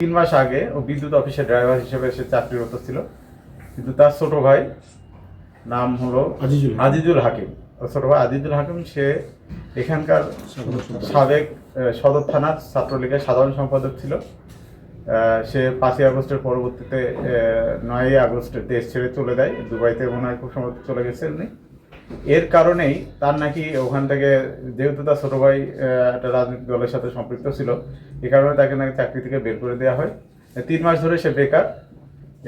3 মাস আগে ও বিদ্যুৎ অফিসে ড্রাইভার হিসেবে সে চাকরিরত ছিল, কিন্তু তার ছোট ভাই নাম হলো আজিজুল হাকিম। ছোট ভাই আজিজুল হাকিম সে এখানকার সাবেক সদর থানার ছাত্রলীগের সাধারণ সম্পাদক ছিল। সে 5ই আগস্টের পরবর্তীতে 9ই আগস্ট দেশ ছেড়ে চলে যায়, দুবাইতে মনে হয় খুব সম্ভবত চলে গেছে উনি। এর কারণেই তার নাকি ওখান থেকে, যেহেতু তার ছোটো ভাই একটা রাজনৈতিক দলের সাথে সম্পৃক্ত ছিল, এ কারণে তাকে নাকি চাকরি থেকে বের করে দেওয়া হয়। 3 মাস ধরে সে বেকার,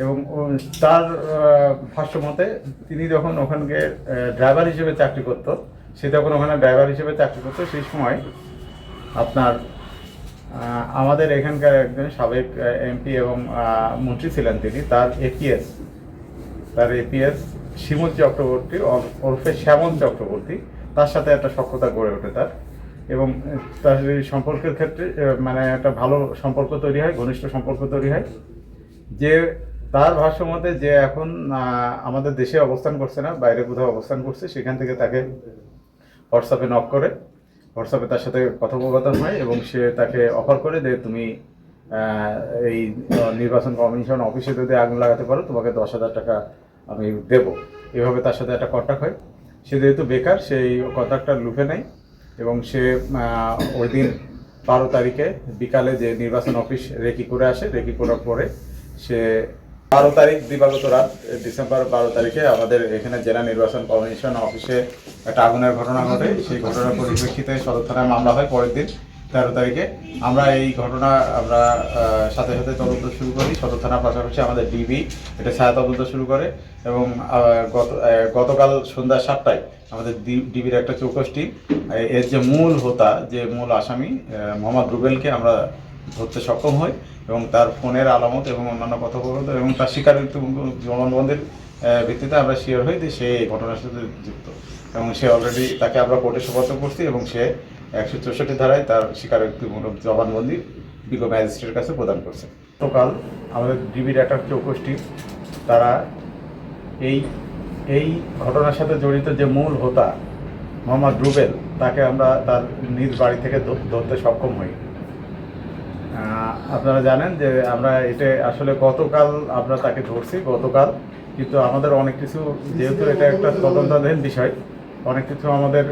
এবং তার ভাষ্য মতে তিনি যখন ওখানকে ড্রাইভার হিসেবে চাকরি করত, সে যখন ওখানে ড্রাইভার হিসেবে চাকরি করতো সেই সময় আপনার আমাদের এখানকার একজন সাবেক এমপি এবং মন্ত্রী ছিলেন তিনি, তার এপিএস শিমুল চক্রবর্তী ওরফে শ্যামল চক্রবর্তী, তার সাথে একটা সখ্যতা গড়ে ওঠে তার, এবং তার সম্পর্কের ক্ষেত্রে মানে একটা ভালো সম্পর্ক তৈরি হয়, ঘনিষ্ঠ সম্পর্ক তৈরি হয়। যে তার ভাষ্য মতে যে এখন আমাদের দেশে অবস্থান করছে না, বাইরে কোথাও অবস্থান করছে, সেখান থেকে তাকে হোয়াটসঅ্যাপে নক করে, হোয়াটসঅ্যাপে তার সাথে কথোপকথন হয় এবং সে তাকে অফার করে যে তুমি এই নির্বাচন কমিশন অফিসে যদি আগুন লাগাতে পারো তোমাকে 10,000 টাকা আমি দেব। এভাবে তার সাথে একটা কন্ট্রাক্ট হয়। সে যেহেতু বেকার, সেই কন্ট্রাক্টটা লুফে নেয় এবং সে ওই দিন 12 তারিখে বিকালে যে নির্বাচন অফিস রেকি করে আসে, রেকি করার পরে সে 12 তারিখ দিবাগত রাত, ডিসেম্বর 12 তারিখে আমাদের এখানে জেলা নির্বাচন কমিশন অফিসে একটা আগুনের ঘটনা ঘটে। সেই ঘটনার পরিপ্রেক্ষিতে সদর থানায় মামলা হয় পরের দিন 13 তারিখে। আমরা এই ঘটনা সাথে সাথে তদন্ত শুরু করি। সদর থানার পাশাপাশি আমাদের ডিবি এটা ছায়া তদন্ত শুরু করে, এবং গতকাল সন্ধ্যা 7টায় আমাদের ডিবির একটা চৌকস টিম এর যে মূল হোতা, যে মূল আসামি মোহাম্মদ রুবেলকে আমরা ধরতে সক্ষম হই, এবং তার ফোনের আলামত এবং অন্যান্য কথোপকথন এবং তার স্বীকারোক্তি জবানবন্দির ভিত্তিতে আমরা শিওর হই যে সে এই ঘটনার সাথে যুক্ত, এবং সে অলরেডি তাকে আমরা কোর্টে সোপর্দ করছি, এবং সে 164 ধারায় তার স্বীকারোক্তিমূলক জবানবন্দি বিজ্ঞ ম্যাজিস্ট্রেটের কাছে প্রদান করছে। গতকাল আমাদের ডিবির একটা চৌকস টিম তারা এই ঘটনার সাথে জড়িত যে মূল হোতা মোহাম্মদ রুবেল, তাকে আমরা তার নিজ বাড়ি থেকে ধরতে সক্ষম হই। আপনারা জানেন যে আমরা এটা আসলে গতকাল আমরা তাকে ধরছি গতকাল, কিন্তু আমাদের অনেক কিছু, যেহেতু এটা একটা তদন্তাধীন বিষয়, অনেক কিছু আমাদের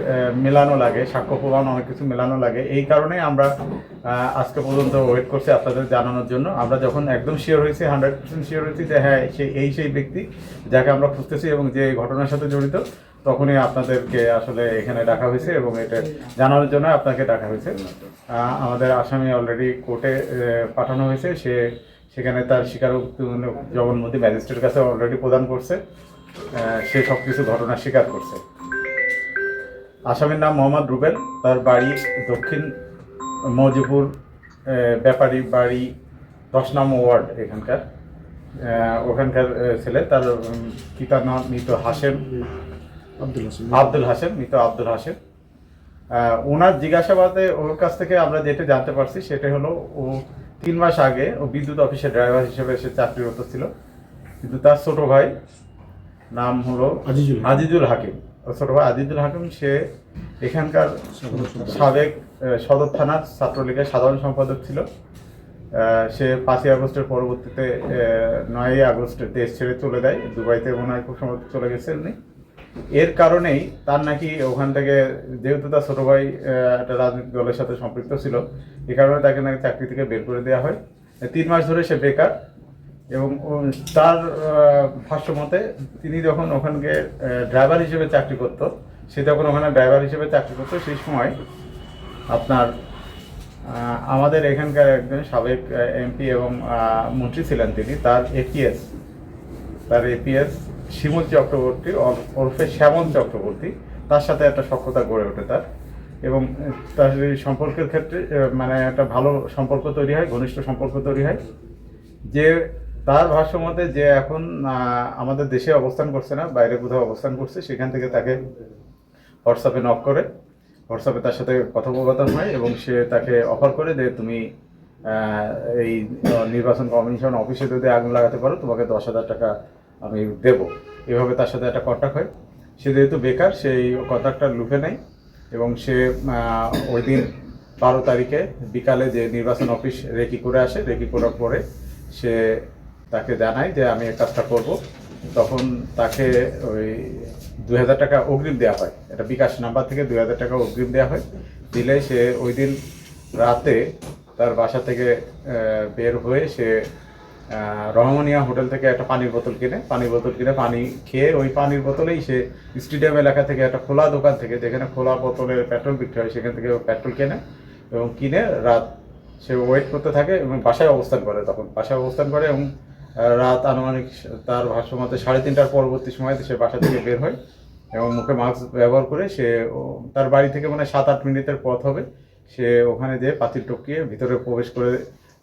মেলানো লাগে, সাক্ষ্য প্রমাণ অনেক কিছু মেলানো লাগে। এই কারণে আমরা আজকে পর্যন্ত ওয়েট করছি আপনাদের জানানোর জন্য। আমরা যখন একদম শিওর হয়েছি, 100% শিওর হয়েছি যে হ্যাঁ সেই ব্যক্তি যাকে আমরা খুঁজতেছি এবং যে ঘটনার সাথে জড়িত, তখনই আপনাদেরকে আসলে এখানে ডাকা হয়েছে এবং এটা জানানোর জন্য আপনাকে ডাকা হয়েছে। আমাদের আসামি অলরেডি কোর্টে পাঠানো হয়েছে, সেখানে তার স্বীকারোক্তিমূলক জবানবন্দি ম্যাজিস্ট্রেটের কাছে অলরেডি প্রদান করছে। সে সব কিছু ঘটনা স্বীকার করছে। আসামির নাম মোহাম্মদ রুবেল, তার বাড়ি দক্ষিণ মৌজিপুর ব্যাপারী বাড়ি 10 নং ওয়ার্ড ওখানকার ছেলে। তার পিতার নাম মৃত আব্দুল হাসেম। ওনার জিজ্ঞাসাবাদে ওর কাছ থেকে আমরা যেটা জানতে পারছি সেটা হলো, ও 3 মাস আগে ও বিদ্যুৎ অফিসে ড্রাইভার হিসেবে সে চাকরিরত ছিল, কিন্তু তার ছোট ভাই নাম হলো আজিজুল হাকিম। ছোট ভাই আজিজুল হাকিম সে এখানকার সাবেক সদর থানার ছাত্রলীগের সাধারণ সম্পাদক ছিল। সে 5ই আগস্টের পরবর্তীতে 9ই আগস্ট দেশ ছেড়ে চলে যায়, দুবাইতে মনে হয় খুব সম্ভবত চলে গেছে উনি। এর কারণেই তার নাকি ওখান থেকে, যেহেতু তার ছোটো ভাই একটা রাজনৈতিক দলের সাথে সম্পৃক্ত ছিল, এ কারণে তাকে নাকি চাকরি থেকে বের করে দেওয়া হয়। 3 মাস ধরে সে বেকার, এবং তার ভাষ্য মতে তিনি যখন ওখানকে ড্রাইভার হিসেবে চাকরি করতো, সে যখন ওখানে ড্রাইভার হিসেবে চাকরি করতো সেই সময় আপনার আমাদের এখানকার একজন সাবেক এমপি এবং মন্ত্রী ছিলেন তিনি, তার এপিএস শিমুল চক্রবর্তী ওরফে শ্যামল চক্রবর্তী, তার সাথে একটা সখ্যতা গড়ে ওঠে তার, এবং তার সম্পর্কের ক্ষেত্রে মানে একটা ভালো সম্পর্ক তৈরি হয়, ঘনিষ্ঠ সম্পর্ক তৈরি হয়। যে তার ভাষ্য মতে যে এখন আমাদের দেশে অবস্থান করছে না, বাইরে কোথাও অবস্থান করছে, সেখান থেকে তাকে হোয়াটসঅ্যাপে নক করে, হোয়াটসঅ্যাপে তার সাথে কথোপকথন হয় এবং সে তাকে অফার করে যে তুমি এই নির্বাচন কমিশন অফিসে যদি আগুন লাগাতে পারো তোমাকে 10,000 টাকা আমি দেব। এভাবে তার সাথে একটা কন্ট্রাক্ট হয়। সে যেহেতু বেকার, সেই কন্ট্রাক্টটা লুফে নেয় এবং সে ওই দিন 12 তারিখে বিকালে যে নির্বাচন অফিস রেকি করে আসে, রেকি করার পরে সে তাকে জানায় যে আমি এই কাজটা করব। তখন তাকে ওই 2000 টাকা অগ্রিম দেওয়া হয়, এটা বিকাশ নাম্বার থেকে 2000 টাকা অগ্রিম দেওয়া হয়। দিলে সে ওই দিন রাতে তার বাসা থেকে বের হয়ে সে রহমানিয়া হোটেল থেকে একটা পানির বোতল কিনে পানি খেয়ে ওই পানির বোতলেই সে স্টেডিয়াম এলাকা থেকে একটা খোলা দোকান থেকে, যেখানে খোলা বোতলের পেট্রোল বিক্রি হয়, সেখান থেকে পেট্রোল কেনে এবং কিনে রাত সে ওয়েট করতে থাকে এবং বাসায় অবস্থান করে। তখন বাসায় অবস্থান করে এবং রাত আনুমানিক তার ভাষ্যমতে 3:30টার পরবর্তী সময় সে বাসা থেকে বের হয় এবং মুখে মাস্ক ব্যবহার করে সে তার বাড়ি থেকে মানে 7-8 মিনিটের পথ হবে। সে ওখানে যেয়ে পাঁচিল টপকিয়ে ভিতরে প্রবেশ করে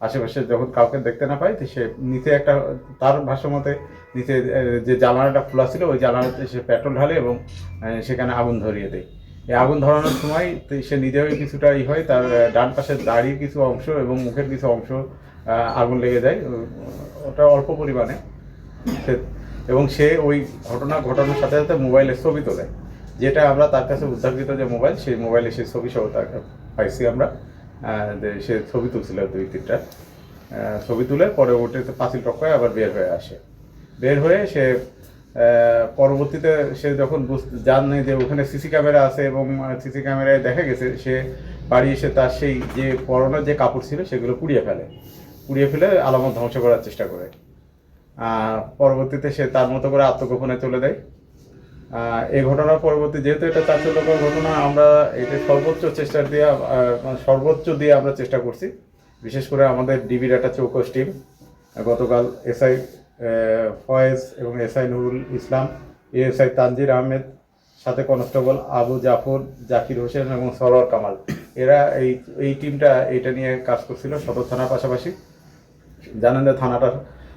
আশেপাশে যখন কাউকে দেখতে না পায়, তো সে নিচে একটা, তার ভাষ্যমতে নিচে যে জানালাটা খোলা ছিল ওই জানালাতে সে পেট্রোল ঢালে এবং সেখানে আগুন ধরিয়ে দেয়। এই আগুন ধরানোর সময় সে নিজেও কিছুটা হয়, তার ডান পাশের দাড়ির কিছু অংশ এবং মুখের কিছু অংশ আগুন লেগে যায়, ওটা অল্প পরিমাণে। এবং সে ওই ঘটনা ঘটানোর সাথে সাথে মোবাইলের ছবি তোলে, যেটা আমরা তার কাছে উদ্ধারকৃত যে মোবাইল, সেই মোবাইলে সে ছবি সহ তাকে পাইছি আমরা। যে সে ছবি তুলছিল 2-3টা ছবি তুলে পরে ওটাতে পাঁচিল টপকায় আবার বের হয়ে আসে। বের হয়ে সে পরবর্তীতে সে যখন জানে যে ওখানে সিসি ক্যামেরা আছে এবং সিসি ক্যামেরায় দেখা গেছে, সে বাড়ি এসে তার সেই যে পরনের যে কাপড় ছিল সেগুলো পুড়িয়ে ফেলে আলামত ধ্বংস করার চেষ্টা করে। পরবর্তীতে সে তার মতো করে আত্মগোপনে চলে দেয়। এই ঘটনার পরবর্তী, যেহেতু এটা চাঞ্চল্যকর ঘটনা, আমরা এটা সর্বোচ্চ দিয়ে আমরা চেষ্টা করছি। বিশেষ করে আমাদের ডিবির একটা চৌকস টিম গতকাল এসআই ফয়েজ এবং SI Nurul Islam, ASI Tangier Ahmed, সাথে কনস্টেবল আবু জাফর, জাকির হোসেন এবং সরোয়ার কামাল, এরা এই টিমটা এটা নিয়ে কাজ করছিল সদর থানার পাশাপাশি। জানেন যে থানাটার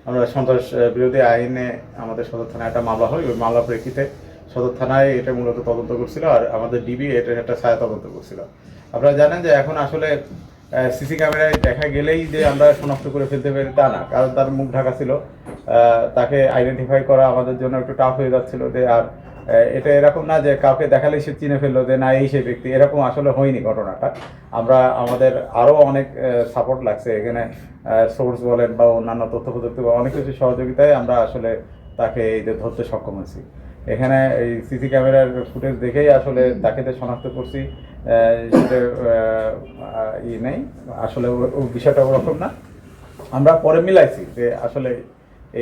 আমরা সন্ত্রাস বিরোধী আইনে আমাদের সদর থানায় একটা মামলা হয়, ওই মামলা প্রেক্ষিতে সদর থানায় এটা মূলত তদন্ত করছিল, আর আমাদের ডিবি এটার একটা ছায়া তদন্ত করছিল। আপনারা জানেন যে এখন আসলে সিসি ক্যামেরায় দেখা গেলেই যে আমরা শনাক্ত করে ফেলতে পারি তা না, কারণ তার মুখ ঢাকা ছিল, তাকে আইডেন্টিফাই করা আমাদের জন্য একটু টাফ হয়ে যাচ্ছিল। যে আর এটা এরকম না যে কাউকে দেখালেই সে চিনে ফেললো যে না এই সেই ব্যক্তি, এরকম আসলে হয়নি ঘটনাটা। আমাদের আরও অনেক সাপোর্ট লাগছে এখানে, সোর্স বলেন বা অন্যান্য তথ্য প্রযুক্তি বা অনেক কিছু সহযোগিতায় আমরা আসলে তাকে এই যে ধরতে সক্ষম হয়েছি। এখানে এই সিসি ক্যামেরার ফুটেজ দেখেই আসলে তাকে যে শনাক্ত করছি সেটা নেই, আসলে বিষয়টা ওরকম না। আমরা পরে মিলাইছি যে আসলে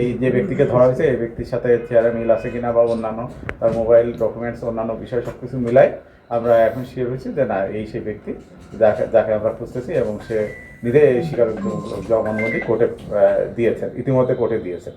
এই যে ব্যক্তিকে ধরা হয়েছে এই ব্যক্তির সাথে চেহারা মিল আছে কিনা বা অন্যান্য তার মোবাইল ডকুমেন্টস অন্যান্য বিষয় সব কিছু মিলাই আমরা এখন শিওর হয়েছি যে না এই সেই ব্যক্তি যাকে আমরা খুঁজতেছি, এবং সে নিজে এই স্বীকারোক্তি জবানবন্দি কোর্টে দিয়েছেন, ইতিমধ্যে কোর্টে দিয়েছেন।